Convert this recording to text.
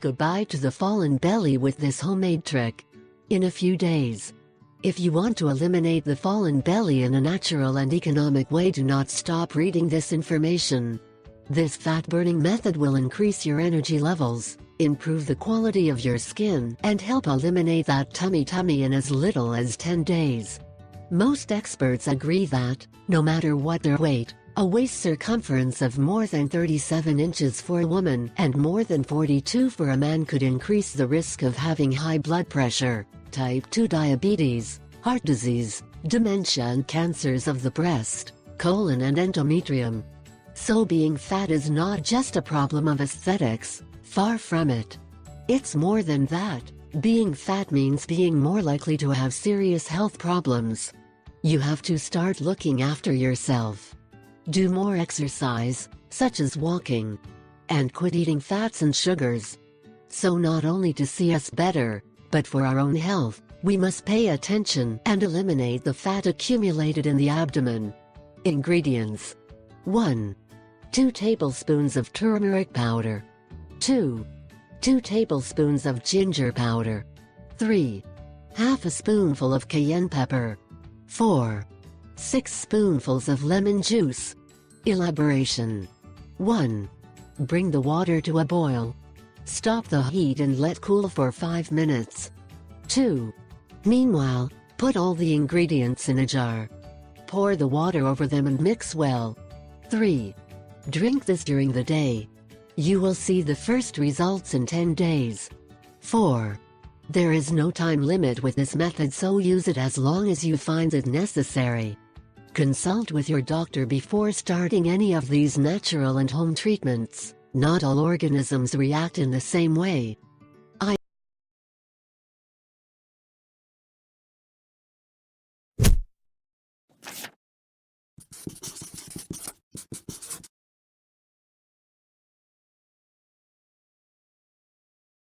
Goodbye to the fallen belly with this homemade trick. In a few days. If you want to eliminate the fallen belly in a natural and economic way, do not stop reading this information. This fat-burning method will increase your energy levels, improve the quality of your skin, and help eliminate that tummy in as little as 10 days. Most experts agree that, no matter what their weight, a waist circumference of more than 37 inches for a woman and more than 42 for a man could increase the risk of having high blood pressure, type 2 diabetes, heart disease, dementia and cancers of the breast, colon and endometrium. So being fat is not just a problem of aesthetics, far from it. It's more than that. Being fat means being more likely to have serious health problems. You have to start looking after yourself. Do more exercise, such as walking. And quit eating fats and sugars. So not only to see us better, but for our own health, we must pay attention and eliminate the fat accumulated in the abdomen. Ingredients. 1. 2 tablespoons of turmeric powder. 2. 2 tablespoons of ginger powder. 3. Half a spoonful of cayenne pepper. 4. 6 spoonfuls of lemon juice. Elaboration. 1. Bring the water to a boil. Stop the heat and let cool for 5 minutes. 2. Meanwhile, put all the ingredients in a jar. Pour the water over them and mix well. 3. Drink this during the day. You will see the first results in 10 days. 4. There is no time limit with this method, so use it as long as you find it necessary. Consult with your doctor before starting any of these natural and home treatments. Not all organisms react in the same way.